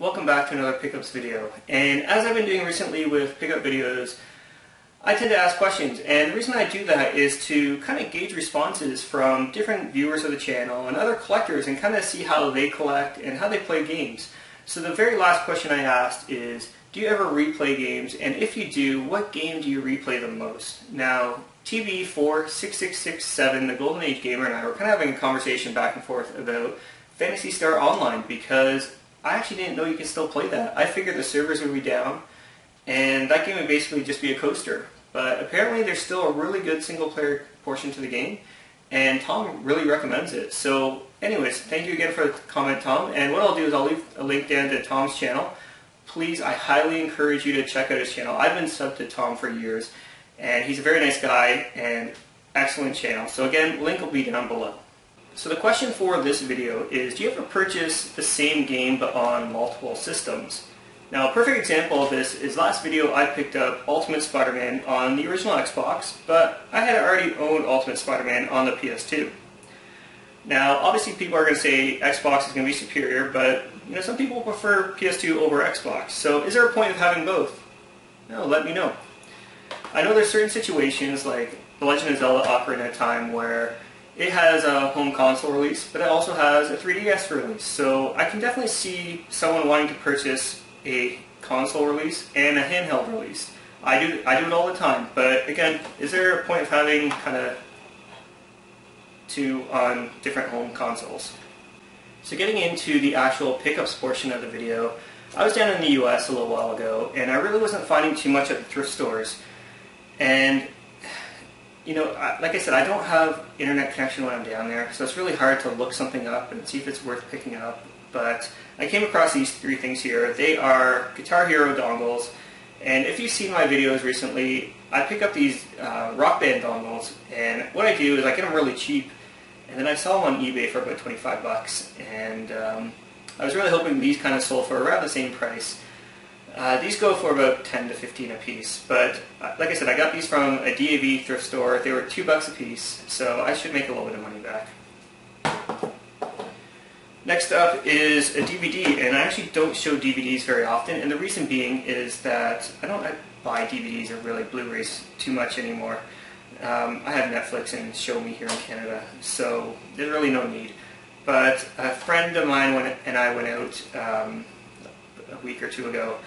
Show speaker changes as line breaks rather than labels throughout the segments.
Welcome back to another pickups video. And as I've been doing recently with pickup videos, I tend to ask questions, and the reason I do that is to kind of gauge responses from different viewers of the channel and other collectors and kind of see how they collect and how they play games. So the very last question I asked is, do you ever replay games? And if you do, what game do you replay the most? Now, TB46667, the Golden Age Gamer, and I were kind of having a conversation back and forth about Phantasy Star Online because I actually didn't know you could still play that. I figured the servers would be down and that game would basically just be a coaster. But apparently there's still a really good single player portion to the game, and Tom really recommends it. So anyways, thank you again for the comment, Tom, and what I'll do is I'll leave a link down to Tom's channel. Please, I highly encourage you to check out his channel. I've been subbed to Tom for years, and he's a very nice guy and excellent channel. So again, link will be down below. So the question for this video is, do you ever purchase the same game but on multiple systems? Now, a perfect example of this is last video I picked up Ultimate Spider-Man on the original Xbox, but I had already owned Ultimate Spider-Man on the PS2. Now, obviously people are going to say Xbox is going to be superior, but some people prefer PS2 over Xbox. So is there a point of having both? No, let me know. I know there's certain situations like The Legend of Zelda Ocarina of Time where it has a home console release, but it also has a 3DS release. So I can definitely see someone wanting to purchase a console release and a handheld release. I do it all the time, but again, is there a point of having kind of two on different home consoles? So getting into the actual pickups portion of the video, I was down in the US a little while ago, and I really wasn't finding too much at the thrift stores. And like I said, I don't have internet connection when I'm down there, so it's really hard to look something up and see if it's worth picking up. But I came across these three things here. They are Guitar Hero dongles, and if you've seen my videos recently, I pick up these Rock Band dongles, and what I do is I get them really cheap, and then I sell them on eBay for about 25 bucks, and I was really hoping these kind of sold for around the same price. These go for about 10 to 15 a piece, but like I said, I got these from a DAV thrift store. They were $2 a piece, so I should make a little bit of money back. Next up is a DVD, and I actually don't show DVDs very often, and the reason being is that I don't buy DVDs or really Blu-rays too much anymore. I have Netflix and Show Me here in Canada, so there's really no need. But a friend of mine and I went out a week or two ago,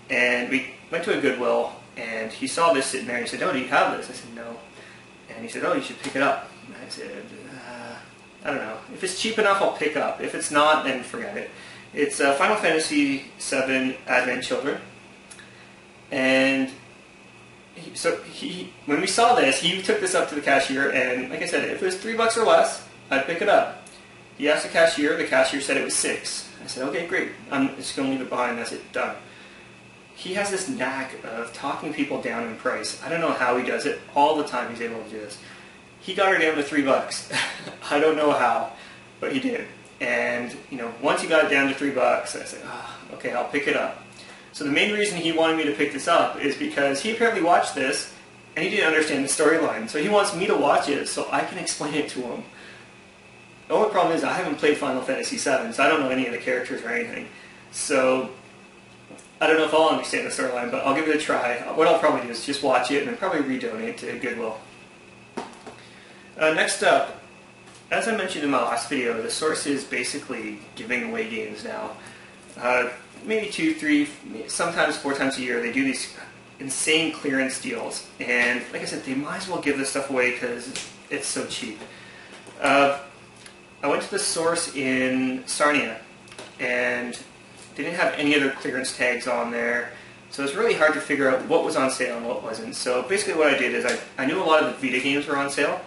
and we went to a Goodwill, and he saw this sitting there, and he said, "Oh, do you have this?" I said, "No." And he said, "Oh, you should pick it up." And I said, I don't know. If it's cheap enough, I'll pick up. If it's not, then forget it. It's Final Fantasy VII Advent Children. And when we saw this, he took this up to the cashier, and like I said, if it was $3 or less, I'd pick it up. He asked the cashier said it was $6. I said, okay, great. I'm just going to leave it behind. That's it, done. He has this knack of talking people down in price. I don't know how he does it. All the time he's able to do this. He got her down to $3. I don't know how, but he did. And once he got it down to $3, I said, okay, I'll pick it up. So the main reason he wanted me to pick this up is because he apparently watched this and he didn't understand the storyline. So he wants me to watch it so I can explain it to him. The only problem is I haven't played Final Fantasy VII, so I don't know any of the characters or anything. So I don't know if I'll understand the storyline, but I'll give it a try. What I'll probably do is just watch it and then probably redonate to Goodwill. Next up, as I mentioned in my last video, the source is basically giving away games now. Maybe 2, 3, sometimes 4 times a year they do these insane clearance deals. And like I said, they might as well give this stuff away because it's so cheap. I went to the source in Sarnia, and they didn't have any other clearance tags on there. So it's really hard to figure out what was on sale and what wasn't. So basically what I did is I knew a lot of the Vita games were on sale.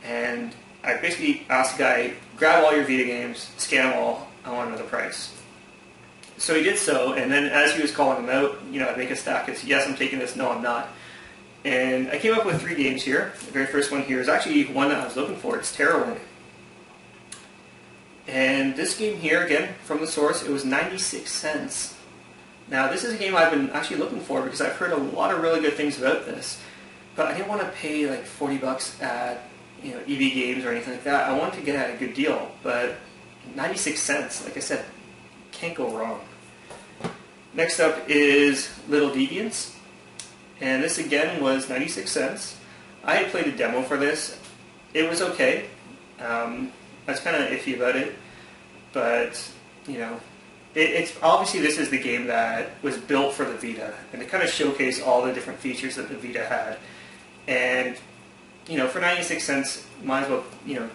And I basically asked the guy, grab all your Vita games, scan them all, I want to know the price. So he did so, and then as he was calling them out, I'd make a stack of, yes, I'm taking this, no, I'm not. And I came up with 3 games here. The very first one here is actually one that I was looking for. It's Terrorwind. And this game here, again, from the source, it was 96 cents. Now, this is a game I've been actually looking for because I've heard a lot of really good things about this. But I didn't want to pay like $40 at EB Games or anything like that. I wanted to get at a good deal, but 96 cents, like I said, can't go wrong. Next up is Little Deviants, and this again was 96 cents. I had played a demo for this. It was okay. I was kind of iffy about it, but you know, it's obviously this is the game that was built for the Vita, and to kind of showcase all the different features that the Vita had. And you know, for 96 cents, might as well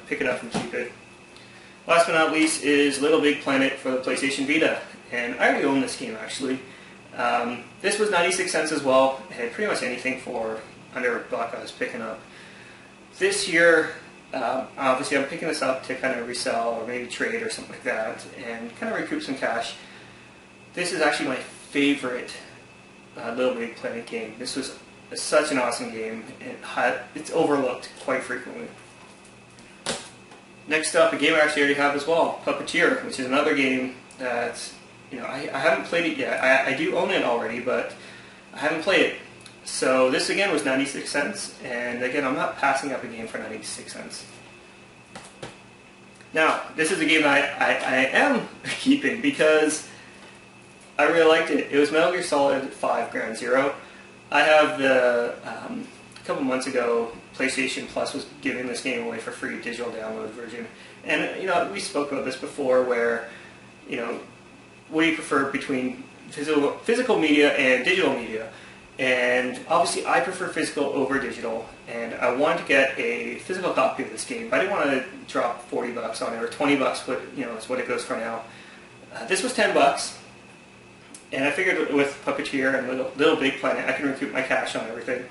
pick it up and keep it. Last but not least is Little Big Planet for the PlayStation Vita, and I already own this game actually. This was 96 cents as well, and pretty much anything for under a buck I was picking up. This year, obviously I'm picking this up to kind of resell or maybe trade or something like that, and kind of recoup some cash. This is actually my favorite Little Big Planet game. This was such an awesome game, and it's overlooked quite frequently. Next up, a game I actually already have as well, Puppeteer, which is another game that I haven't played it yet. I do own it already, but I haven't played it. So this again was 96 cents, and again I'm not passing up a game for 96 cents. Now, this is a game I am keeping because I really liked it. It was Metal Gear Solid 5 Ground Zero. I have a couple months ago, PlayStation Plus was giving this game away for free, digital download version. And we spoke about this before, where what do you prefer between physical media and digital media? And obviously I prefer physical over digital, and I wanted to get a physical copy of this game, but I didn't want to drop 40 bucks on it, or 20 bucks, but is what it goes for now. This was 10 bucks, and I figured with Puppeteer and Little Big Planet I can recoup my cash on everything.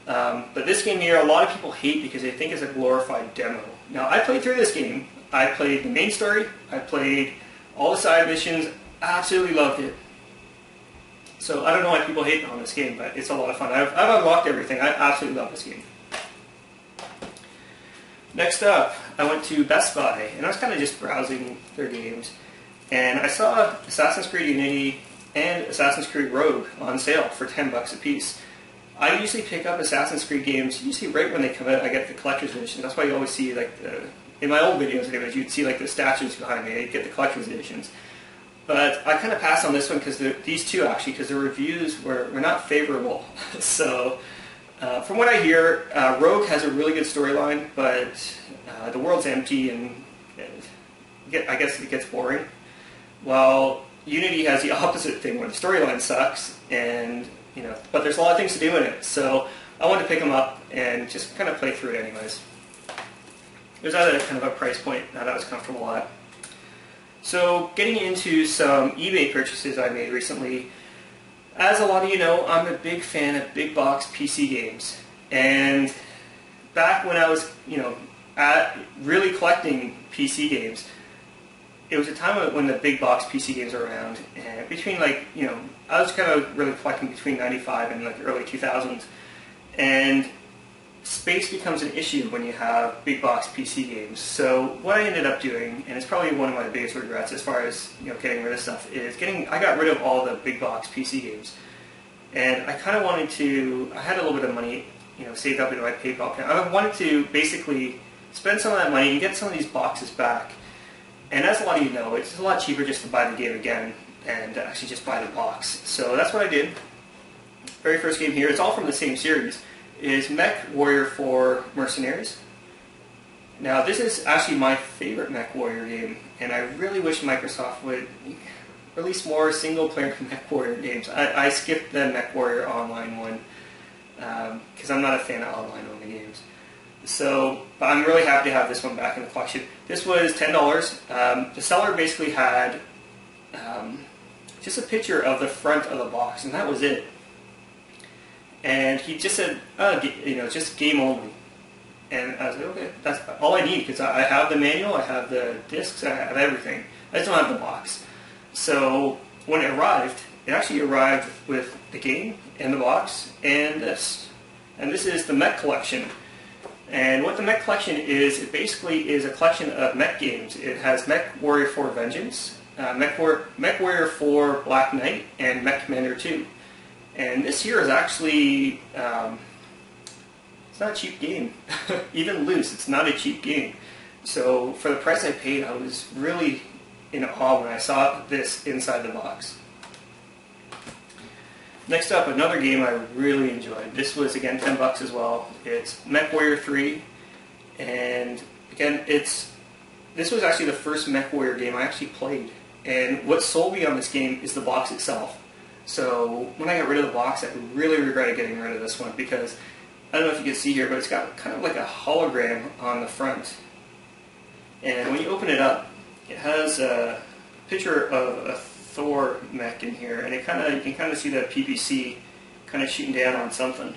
But this game here, a lot of people hate because they think it's a glorified demo. Now, I played through this game. I played the main story, I played all the side missions, absolutely loved it. So I don't know why people hate on this game, but it's a lot of fun. I've unlocked everything. I absolutely love this game. Next up, I went to Best Buy, and I was kind of just browsing their games, and I saw Assassin's Creed Unity and Assassin's Creed Rogue on sale for 10 bucks a piece. I usually pick up Assassin's Creed games usually right when they come out. I get the collector's edition. That's why you always see, like, in my old videos, anyways, you'd see like the statues behind me. I'd get the collector's editions. But I kind of passed on this one because these two actually, because the reviews were not favorable. So from what I hear, Rogue has a really good storyline, but the world's empty and I guess it gets boring. While Unity has the opposite thing, where the storyline sucks, and but there's a lot of things to do in it. So I wanted to pick them up and just kind of play through it anyways. It was at a kind of a price point that I was comfortable at. So getting into some eBay purchases I made recently, as a lot of you know, I'm a big fan of big box PC games. And back when I was, really collecting PC games, it was a time when the big box PC games were around. And between I was kind of really collecting between 95 and like early 2000s. And space becomes an issue when you have big box PC games. So what I ended up doing, and it's probably one of my biggest regrets as far as getting rid of stuff, is I got rid of all the big box PC games. And I kind of wanted to, I had a little bit of money saved up in my PayPal account. I wanted to basically spend some of that money and get some of these boxes back. And as a lot of you know, it's a lot cheaper just to buy the game again and actually just buy the box. So that's what I did. Very first game here, it's all from the same series, is Mech Warrior 4 Mercenaries. Now this is actually my favorite Mech Warrior game, and I really wish Microsoft would release more single-player Mech Warrior games. I skipped the Mech Warrior Online one because I'm not a fan of online-only games. So, but I'm really happy to have this one back in the collection. This was $10. The seller basically had just a picture of the front of the box, and that was it. And he just said, just game only. And I was like, okay, that's all I need, because I have the manual, I have the discs, I have everything. I just don't have the box. So when it arrived, it actually arrived with the game and the box and this. And this is the Mech Collection. And what the Mech Collection is, it basically is a collection of mech games. It has Mech Warrior 4 Vengeance, Mech Warrior 4 Black Knight, and Mech Commander 2. And this here is actually, it's not a cheap game. Even loose, it's not a cheap game. So for the price I paid, I was really in awe when I saw this inside the box. Next up, another game I really enjoyed. This was, again, 10 bucks as well. It's MechWarrior 3, and again, this was actually the first MechWarrior game I actually played. And what sold me on this game is the box itself. So when I got rid of the box, I really regretted getting rid of this one because, I don't know if you can see here, but it's got kind of like a hologram on the front. And when you open it up, it has a picture of a Thor mech in here, and you can kind of see that PVC kind of shooting down on something.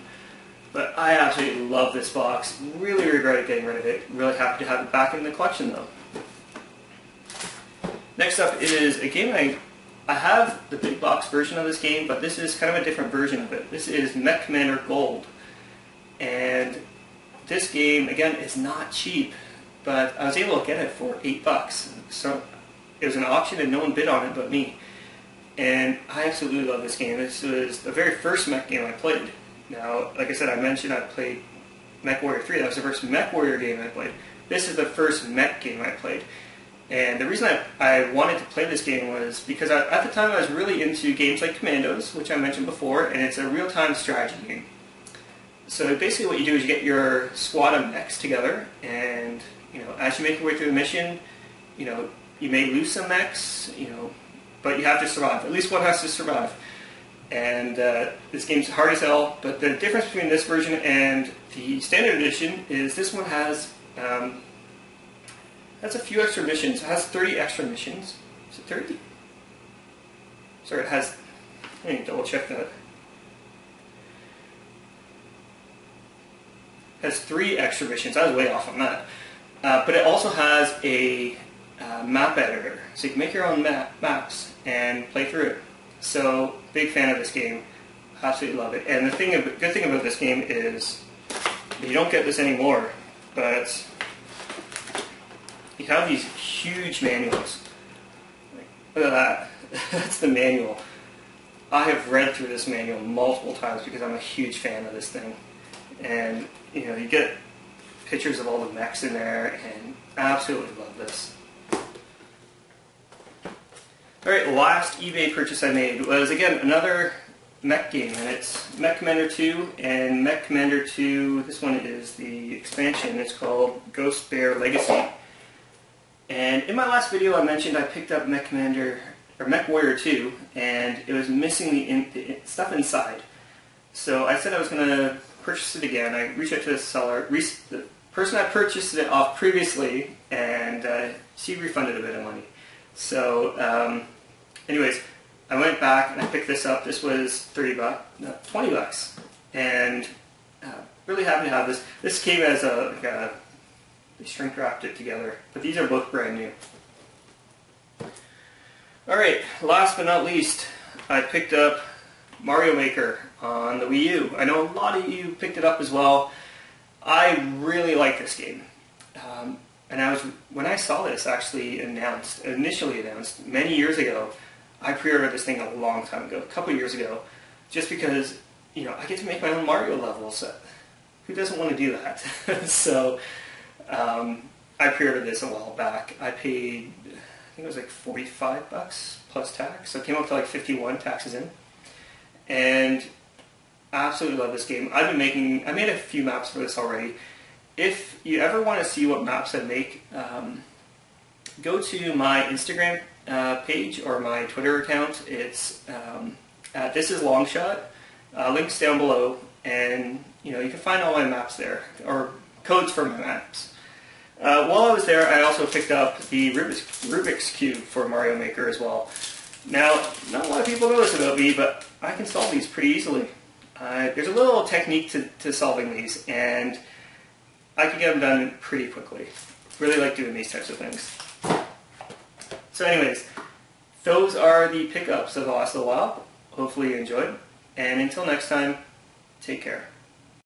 But I absolutely love this box. Really regretted getting rid of it. Really happy to have it back in the collection though. Next up is a game I have the big box version of this game, but this is kind of a different version of it. This is Mech Commander Gold. And this game, again, is not cheap, but I was able to get it for 8 bucks. So it was an auction and no one bid on it but me. And I absolutely love this game. This was the very first mech game I played. Now, like I said, I mentioned I played MechWarrior 3. That was the first MechWarrior game I played. This is the first mech game I played. And the reason I wanted to play this game was because at the time I was really into games like Commandos, which I mentioned before, and it's a real-time strategy game. So basically what you do is you get your squad of mechs together, and as you make your way through the mission, you may lose some mechs, but you have to survive. At least one has to survive. And this game's hard as hell, but the difference between this version and the standard edition is this one has a few extra missions. It has 30 extra missions. Is it 30? Sorry, it has... Let me double check that. It has 3 extra missions. I was way off on that. But it also has a map editor. So you can make your own maps and play through it. So, big fan of this game. Absolutely love it. And the good thing about this game is you don't get this anymore, but you have these huge manuals. Look at that. That's the manual. I have read through this manual multiple times because I'm a huge fan of this thing. And, you get pictures of all the mechs in there, and I absolutely love this. Alright, last eBay purchase I made was, again, another mech game, and it's Mech Commander 2, and Mech Commander 2, this one is the expansion, it's called Ghost Bear Legacy. And in my last video I mentioned I picked up MechWarrior 2, and it was missing the stuff inside. So I said I was going to purchase it again. I reached out to the seller, the person I purchased it off previously, and she refunded a bit of money. So, anyways, I went back and I picked this up. This was 20 bucks, and really happy to have this. This came as they shrink wrapped it together, but these are both brand new. Alright, last but not least, I picked up Mario Maker on the Wii U. I know a lot of you picked it up as well. I really like this game. And when I saw this actually initially announced many years ago, I pre-ordered this thing a long time ago, a couple of years ago, just because, I get to make my own Mario levels. Who doesn't want to do that? So, I pre-ordered this a while back. I paid, I think it was like 45 bucks plus tax, so it came up to like 51 taxes in. And I absolutely love this game. I made a few maps for this already. If you ever want to see what maps I make, go to my Instagram page or my Twitter account. It's at This Is Longshot. Links down below, and you can find all my maps there, or codes for my maps. While I was there, I also picked up the Rubik's Cube for Mario Maker as well. Now, not a lot of people know this about me, but I can solve these pretty easily. There's a little technique to solving these, and I can get them done pretty quickly. Really like doing these types of things. So anyways, those are the pickups of the last little while. Hopefully you enjoyed. And until next time, take care.